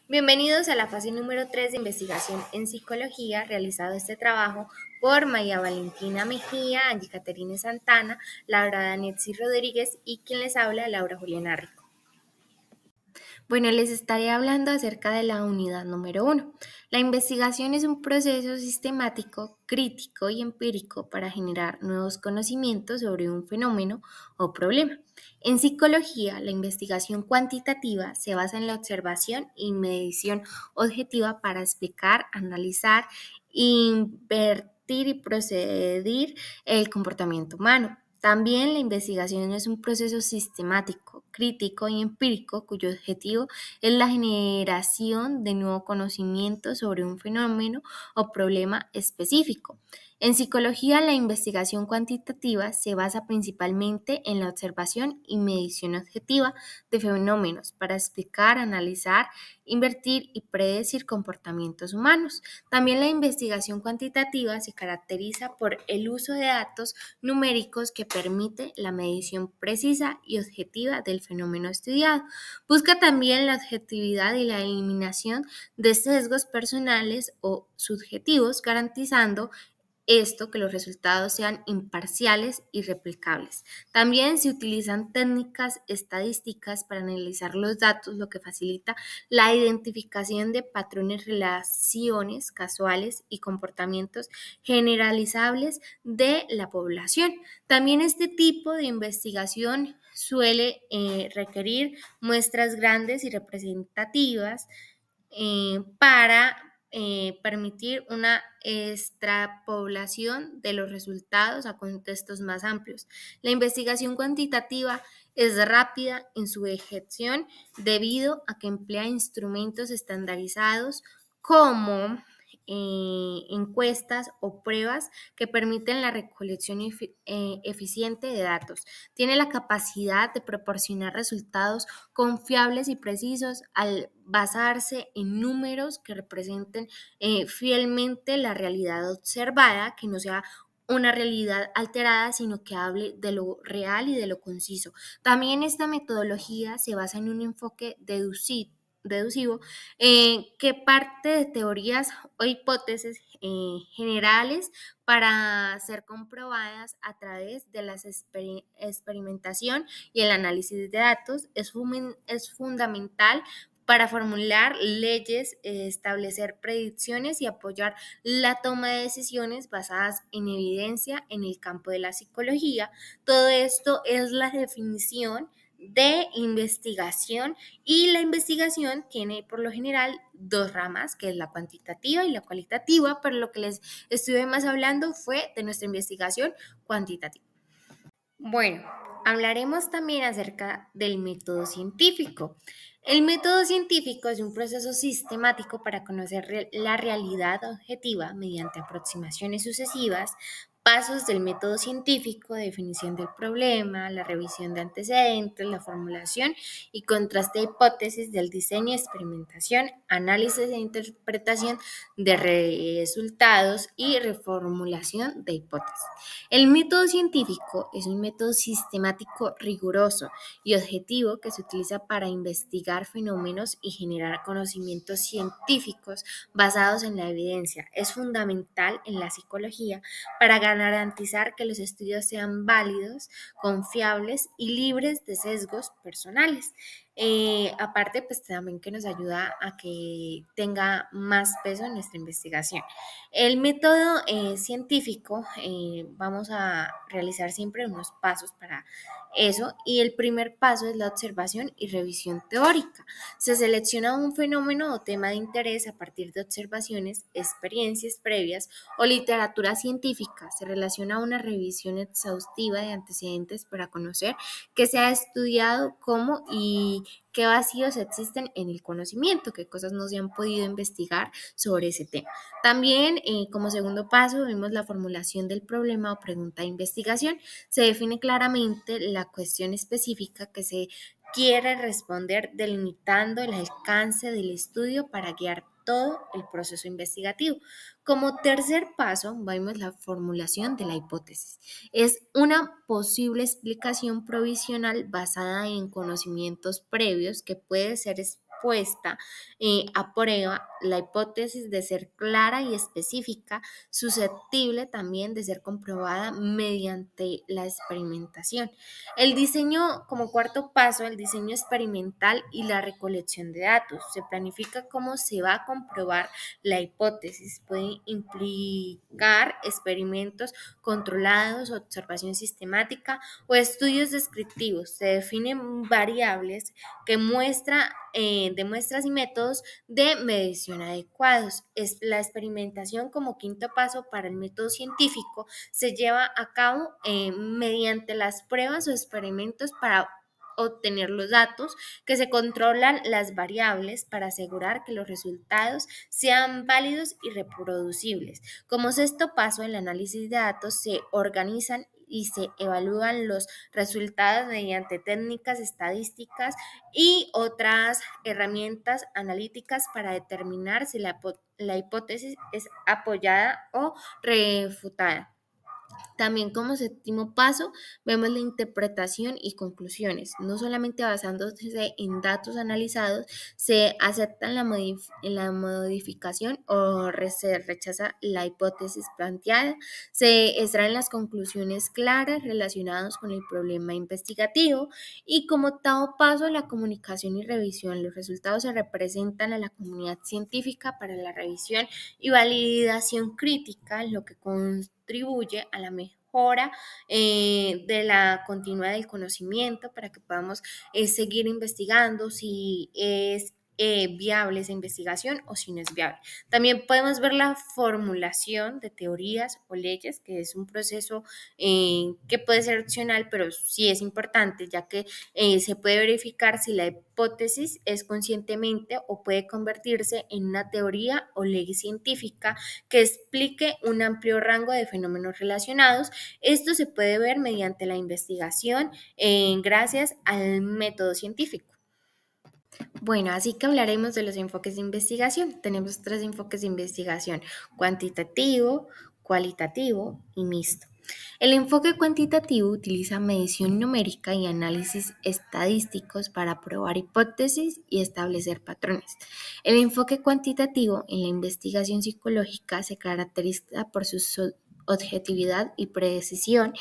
Bienvenidos a la fase número 3 de investigación en psicología, realizado este trabajo por María Valentina Mejía, Angie Caterine Santana, Laura Danetzi Rodríguez y quien les habla, Laura Juliana Rico. Bueno, les estaré hablando acerca de la unidad número 1. La investigación es un proceso sistemático, crítico y empírico para generar nuevos conocimientos sobre un fenómeno o problema. En psicología, la investigación cuantitativa se basa en la observación y medición objetiva para explicar, analizar, invertir y proceder el comportamiento humano. También la investigación es un proceso sistemático, crítico y empírico cuyo objetivo es la generación de nuevo conocimiento sobre un fenómeno o problema específico. En psicología, la investigación cuantitativa se basa principalmente en la observación y medición objetiva de fenómenos para explicar, analizar, invertir y predecir comportamientos humanos. También la investigación cuantitativa se caracteriza por el uso de datos numéricos que permite la medición precisa y objetiva del fenómeno estudiado. Busca también la objetividad y la eliminación de sesgos personales o subjetivos, garantizando esto que los resultados sean imparciales y replicables. También se utilizan técnicas estadísticas para analizar los datos, lo que facilita la identificación de patrones, relaciones casuales y comportamientos generalizables de la población. También este tipo de investigación suele requerir muestras grandes y representativas para permitir una extrapolación de los resultados a contextos más amplios. La investigación cuantitativa es rápida en su ejecución debido a que emplea instrumentos estandarizados como encuestas o pruebas que permiten la recolección eficiente de datos. Tiene la capacidad de proporcionar resultados confiables y precisos al basarse en números que representen fielmente la realidad observada, que no sea una realidad alterada, sino que hable de lo real y de lo conciso. También esta metodología se basa en un enfoque deducivo que parte de teorías o hipótesis generales para ser comprobadas a través de la experimentación y el análisis de datos. Es fundamental para formular leyes, establecer predicciones y apoyar la toma de decisiones basadas en evidencia en el campo de la psicología. Todo esto es la definición de investigación, y la investigación tiene por lo general dos ramas, que es la cuantitativa y la cualitativa, pero lo que les estuve más hablando fue de nuestra investigación cuantitativa. Bueno, hablaremos también acerca del método científico. El método científico es un proceso sistemático para conocer la realidad objetiva mediante aproximaciones sucesivas, pasos del método científico, definición del problema, la revisión de antecedentes, la formulación y contraste de hipótesis del diseño, experimentación, análisis e interpretación de resultados y reformulación de hipótesis. El método científico es un método sistemático, riguroso y objetivo que se utiliza para investigar fenómenos y generar conocimientos científicos basados en la evidencia. Es fundamental en la psicología para garantizar que los estudios sean válidos, confiables y libres de sesgos personales. Aparte, pues también que nos ayuda a que tenga más peso en nuestra investigación. El método científico, vamos a realizar siempre unos pasos para eso, y el primer paso es la observación y revisión teórica. Se selecciona un fenómeno o tema de interés a partir de observaciones, experiencias previas o literatura científica. Se relaciona una revisión exhaustiva de antecedentes para conocer qué se ha estudiado, cómo y qué vacíos existen en el conocimiento, qué cosas no se han podido investigar sobre ese tema. También, como segundo paso, vemos la formulación del problema o pregunta de investigación. Se define claramente la cuestión específica que se quiere responder, delimitando el alcance del estudio para guiar todo el proceso investigativo. Como tercer paso, vemos la formulación de la hipótesis. Es una posible explicación provisional basada en conocimientos previos que puede ser puesta a prueba la hipótesis de ser clara y específica, susceptible también de ser comprobada mediante la experimentación. El diseño, como cuarto paso, el diseño experimental y la recolección de datos. Se planifica cómo se va a comprobar la hipótesis. Puede implicar experimentos controlados, observación sistemática o estudios descriptivos. Se definen variables que de muestras y métodos de medición adecuados. Es la experimentación como quinto paso para el método científico se lleva a cabo mediante las pruebas o experimentos para obtener los datos, que se controlan las variables para asegurar que los resultados sean válidos y reproducibles. Como sexto paso, el análisis de datos se organizan y se evalúan los resultados mediante técnicas estadísticas y otras herramientas analíticas para determinar si la hipótesis es apoyada o refutada. También como séptimo paso vemos la interpretación y conclusiones. No solamente basándose en datos analizados, se acepta la modificación o se rechaza la hipótesis planteada. Se extraen las conclusiones claras relacionadas con el problema investigativo. Y como octavo paso, la comunicación y revisión. Los resultados se representan a la comunidad científica para la revisión y validación crítica, lo que contribuye a la mejora de la continua del conocimiento para que podamos seguir investigando si es viable esa investigación o si no es viable. También podemos ver la formulación de teorías o leyes, que es un proceso que puede ser opcional, pero sí es importante, ya que se puede verificar si la hipótesis es conscientemente o puede convertirse en una teoría o ley científica que explique un amplio rango de fenómenos relacionados. Esto se puede ver mediante la investigación gracias al método científico. Bueno, así que hablaremos de los enfoques de investigación. Tenemos tres enfoques de investigación: cuantitativo, cualitativo y mixto. El enfoque cuantitativo utiliza medición numérica y análisis estadísticos para probar hipótesis y establecer patrones. El enfoque cuantitativo en la investigación psicológica se caracteriza por su objetividad y precisión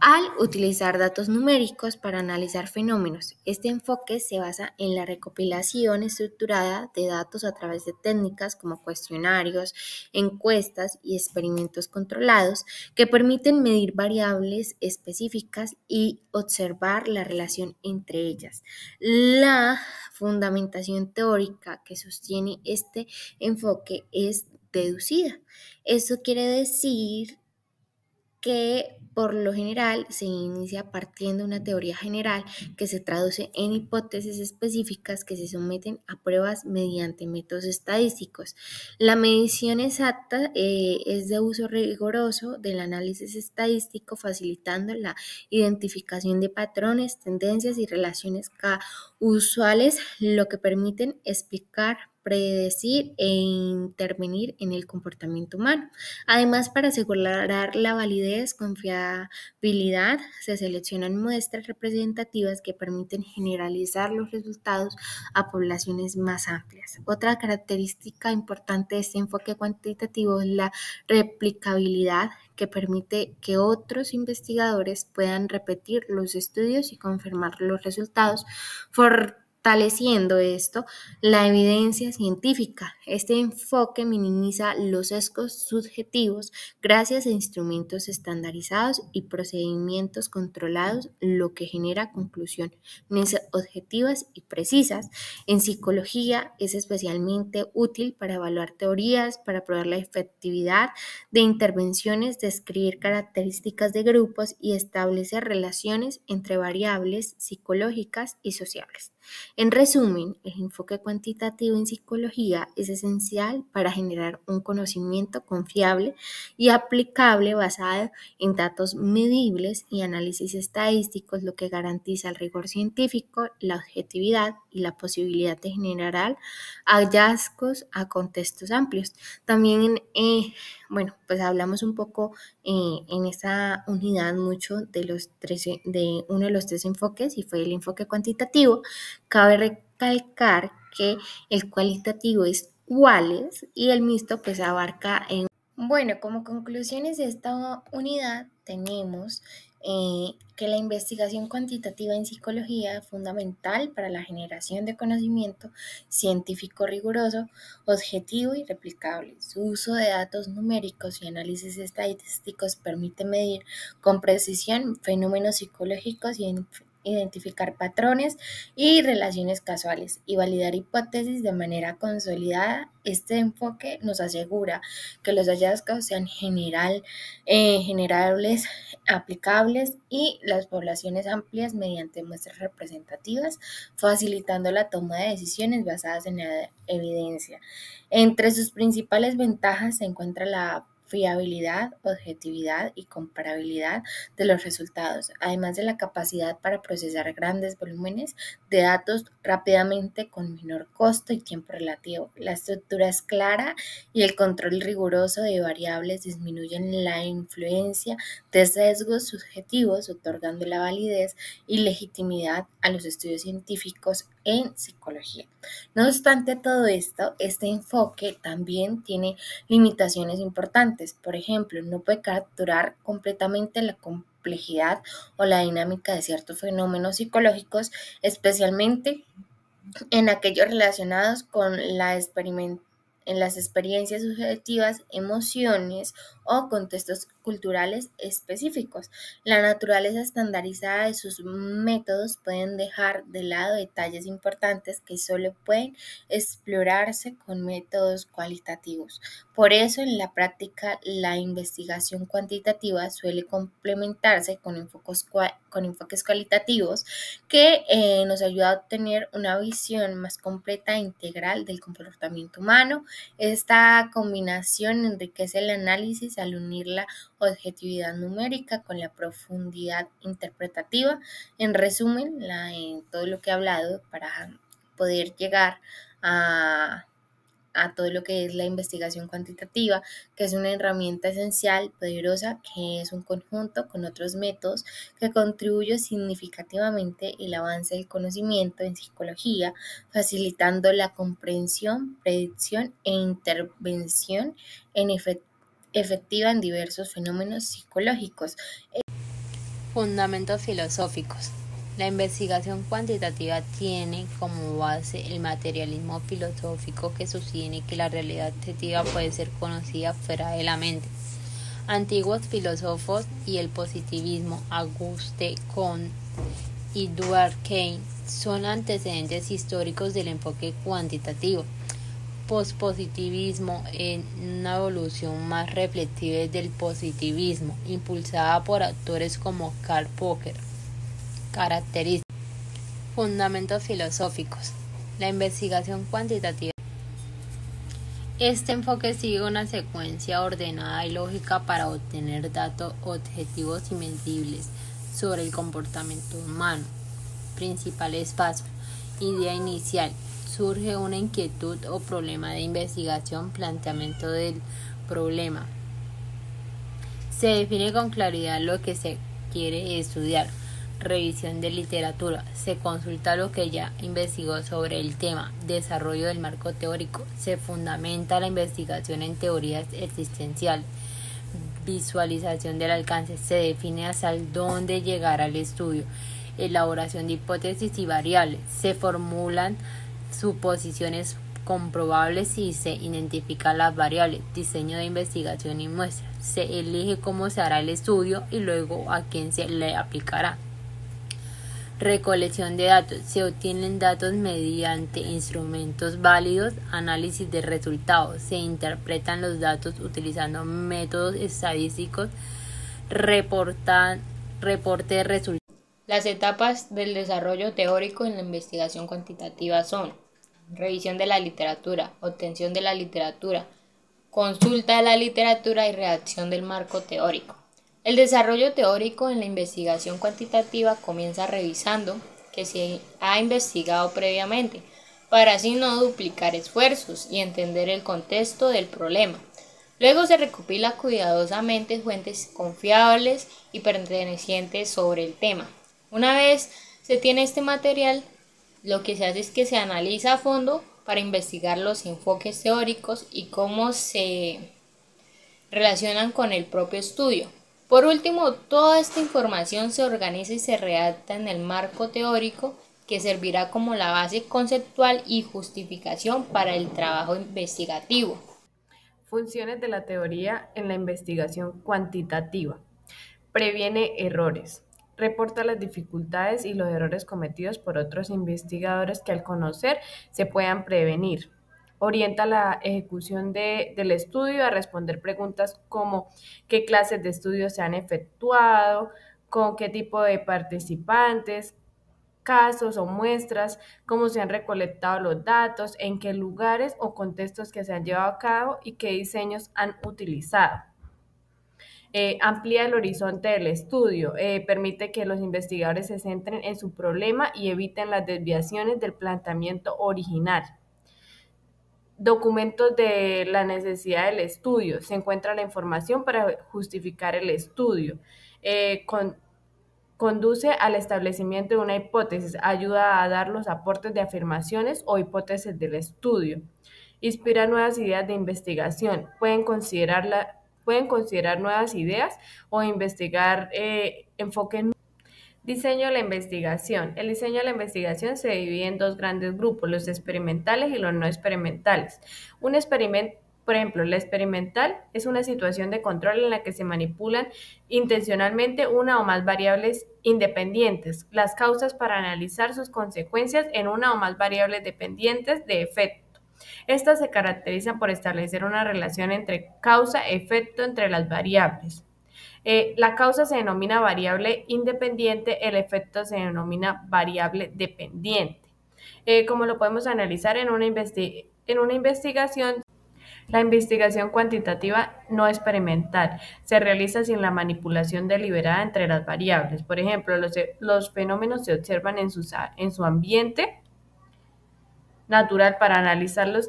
al utilizar datos numéricos para analizar fenómenos. Este enfoque se basa en la recopilación estructurada de datos a través de técnicas como cuestionarios, encuestas y experimentos controlados que permiten medir variables específicas y observar la relación entre ellas. La fundamentación teórica que sostiene este enfoque es deducida. Eso quiere decir que por lo general se inicia partiendo de una teoría general que se traduce en hipótesis específicas que se someten a pruebas mediante métodos estadísticos. La medición exacta es de uso riguroso del análisis estadístico, facilitando la identificación de patrones, tendencias y relaciones usuales, lo que permiten explicar, predecir e intervenir en el comportamiento humano. Además, para asegurar la validez, confiabilidad, se seleccionan muestras representativas que permiten generalizar los resultados a poblaciones más amplias. Otra característica importante de este enfoque cuantitativo es la replicabilidad, que permite que otros investigadores puedan repetir los estudios y confirmar los resultados, fortaleciendo esto la evidencia científica. Este enfoque minimiza los sesgos subjetivos gracias a instrumentos estandarizados y procedimientos controlados, lo que genera conclusiones objetivas y precisas. En psicología es especialmente útil para evaluar teorías, para probar la efectividad de intervenciones, describir características de grupos y establecer relaciones entre variables psicológicas y sociales. En resumen, el enfoque cuantitativo en psicología es esencial para generar un conocimiento confiable y aplicable basado en datos medibles y análisis estadísticos, lo que garantiza el rigor científico, la objetividad y la posibilidad de generar hallazgos a contextos amplios. También, pues hablamos un poco en esta unidad mucho de uno de los tres enfoques, y fue el enfoque cuantitativo. Cabe recalcar que el cualitativo es cuáles y el mixto pues abarca en... Bueno, como conclusiones de esta unidad tenemos que la investigación cuantitativa en psicología es fundamental para la generación de conocimiento científico riguroso, objetivo y replicable. Su uso de datos numéricos y análisis estadísticos permite medir con precisión fenómenos psicológicos y identificar patrones y relaciones casuales y validar hipótesis de manera consolidada. Este enfoque nos asegura que los hallazgos sean generables, aplicables y las poblaciones amplias mediante muestras representativas, facilitando la toma de decisiones basadas en la evidencia. Entre sus principales ventajas se encuentra la fiabilidad, objetividad y comparabilidad de los resultados, además de la capacidad para procesar grandes volúmenes de datos rápidamente con menor costo y tiempo relativo. La estructura es clara y el control riguroso de variables disminuyen la influencia de sesgos subjetivos, otorgando la validez y legitimidad a los estudios científicos en psicología. No obstante todo esto, este enfoque también tiene limitaciones importantes. Por ejemplo, no puede capturar completamente la complejidad o la dinámica de ciertos fenómenos psicológicos, especialmente en aquellos relacionados con en las experiencias subjetivas, emociones o contextos culturales específicos. La naturaleza estandarizada de sus métodos pueden dejar de lado detalles importantes que solo pueden explorarse con métodos cualitativos. Por eso, en la práctica, la investigación cuantitativa suele complementarse con enfoques cualitativos que nos ayuda a obtener una visión más completa e integral del comportamiento humano. Esta combinación enriquece el análisis al unir la objetividad numérica con la profundidad interpretativa. En resumen, todo lo que he hablado para poder llegar a todo lo que es la investigación cuantitativa, que es una herramienta esencial, poderosa, que es un conjunto con otros métodos que contribuye significativamente el avance del conocimiento en psicología, facilitando la comprensión, predicción e intervención efectiva en diversos fenómenos psicológicos. Fundamentos filosóficos. La investigación cuantitativa tiene como base el materialismo filosófico que sostiene que la realidad objetiva puede ser conocida fuera de la mente. Antiguos filósofos y el positivismo, Auguste Comte y Durkheim, son antecedentes históricos del enfoque cuantitativo. Pospositivismo en una evolución más reflexiva del positivismo, impulsada por autores como Karl Popper. Características. Fundamentos filosóficos. La investigación cuantitativa. Este enfoque sigue una secuencia ordenada y lógica para obtener datos objetivos y medibles sobre el comportamiento humano. Principales pasos. Idea inicial. Surge una inquietud o problema de investigación, planteamiento del problema. Se define con claridad lo que se quiere estudiar. Revisión de literatura. Se consulta lo que ya investigó sobre el tema. Desarrollo del marco teórico. Se fundamenta la investigación en teorías existenciales. Visualización del alcance. Se define hasta dónde llegará el estudio. Elaboración de hipótesis y variables. Se formulan suposiciones comprobables y se identifican las variables. Diseño de investigación y muestra. Se elige cómo se hará el estudio y luego a quién se le aplicará. Recolección de datos. Se obtienen datos mediante instrumentos válidos. Análisis de resultados. Se interpretan los datos utilizando métodos estadísticos. Reporte de resultados. Las etapas del desarrollo teórico en la investigación cuantitativa son: revisión de la literatura, obtención de la literatura, consulta de la literatura y redacción del marco teórico. El desarrollo teórico en la investigación cuantitativa comienza revisando que se ha investigado previamente, para así no duplicar esfuerzos y entender el contexto del problema. Luego se recopila cuidadosamente fuentes confiables y pertenecientes sobre el tema. Una vez se tiene este material, lo que se hace es que se analiza a fondo para investigar los enfoques teóricos y cómo se relacionan con el propio estudio. Por último, toda esta información se organiza y se redacta en el marco teórico que servirá como la base conceptual y justificación para el trabajo investigativo. Funciones de la teoría en la investigación cuantitativa. Previene errores. Reporta las dificultades y los errores cometidos por otros investigadores que al conocer se puedan prevenir. Orienta la ejecución del estudio a responder preguntas como qué clases de estudios se han efectuado, con qué tipo de participantes, casos o muestras, cómo se han recolectado los datos, en qué lugares o contextos que se han llevado a cabo y qué diseños han utilizado. Amplía el horizonte del estudio, permite que los investigadores se centren en su problema y eviten las desviaciones del planteamiento original. Documentos de la necesidad del estudio. Se encuentra la información para justificar el estudio. Conduce al establecimiento de una hipótesis, ayuda a dar los aportes de afirmaciones o hipótesis del estudio. Inspira nuevas ideas de investigación. Pueden considerar nuevas ideas o investigar enfoques. Diseño de la investigación. El diseño de la investigación se divide en dos grandes grupos, los experimentales y los no experimentales. Un experimento, por ejemplo, la experimental es una situación de control en la que se manipulan intencionalmente una o más variables independientes, las causas para analizar sus consecuencias en una o más variables dependientes de efecto. Estas se caracterizan por establecer una relación entre causa-efecto entre las variables. La causa se denomina variable independiente, el efecto se denomina variable dependiente. Como lo podemos analizar en una investigación, la investigación cuantitativa no experimental se realiza sin la manipulación deliberada entre las variables. Por ejemplo, los fenómenos se observan en su ambiente natural para analizarlos.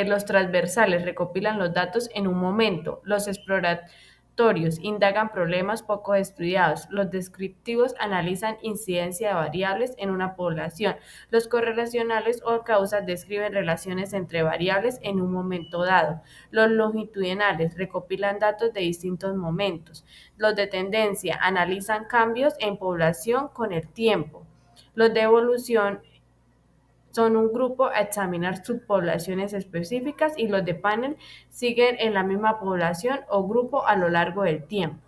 Los transversales recopilan los datos en un momento. Los exploratorios indagan problemas poco estudiados. Los descriptivos analizan incidencia de variables en una población. Los correlacionales o causas describen relaciones entre variables en un momento dado. Los longitudinales recopilan datos de distintos momentos. Los de tendencia analizan cambios en población con el tiempo. Los de evolución son un grupo a examinar subpoblaciones específicas y los de panel siguen en la misma población o grupo a lo largo del tiempo.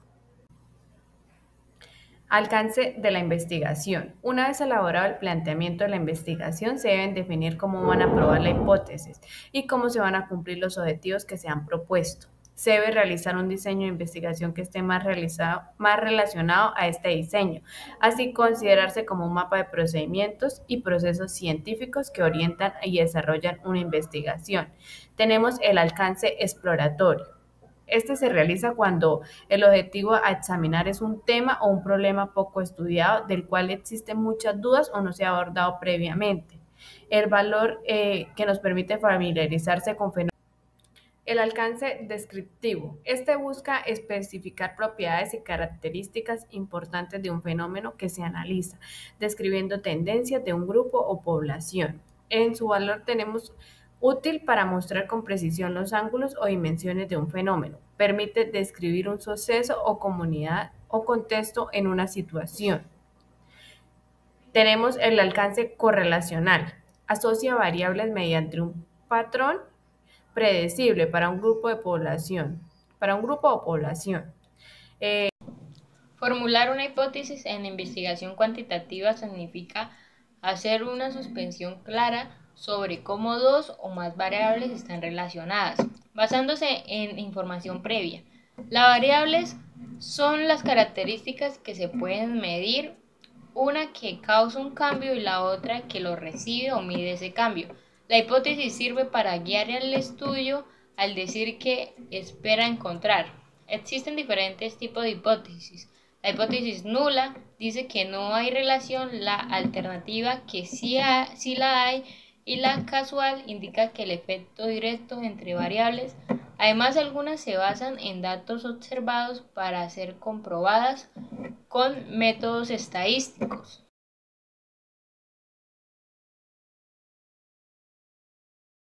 Alcance de la investigación. Una vez elaborado el planteamiento de la investigación, se deben definir cómo van a probar la hipótesis y cómo se van a cumplir los objetivos que se han propuesto. Se debe realizar un diseño de investigación que esté más relacionado a este diseño, así considerarse como un mapa de procedimientos y procesos científicos que orientan y desarrollan una investigación. Tenemos el alcance exploratorio. Este se realiza cuando el objetivo a examinar es un tema o un problema poco estudiado, del cual existen muchas dudas o no se ha abordado previamente. El valor que nos permite familiarizarse con fenómenos. El alcance descriptivo. Este busca especificar propiedades y características importantes de un fenómeno que se analiza, describiendo tendencias de un grupo o población. En su valor tenemos útil para mostrar con precisión los ángulos o dimensiones de un fenómeno. Permite describir un suceso o comunidad o contexto en una situación. Tenemos el alcance correlacional. Asocia variables mediante un patrón predecible para un grupo de población, para un grupo o población. Formular una hipótesis en investigación cuantitativa significa hacer una suspensión clara sobre cómo dos o más variables están relacionadas, basándose en información previa. Las variables son las características que se pueden medir, una que causa un cambio y la otra que lo recibe o mide ese cambio. La hipótesis sirve para guiar el estudio al decir qué espera encontrar. Existen diferentes tipos de hipótesis. La hipótesis nula dice que no hay relación, la alternativa que sí la hay y la casual indica que el efecto directo entre variables. Además, algunas se basan en datos observados para ser comprobadas con métodos estadísticos.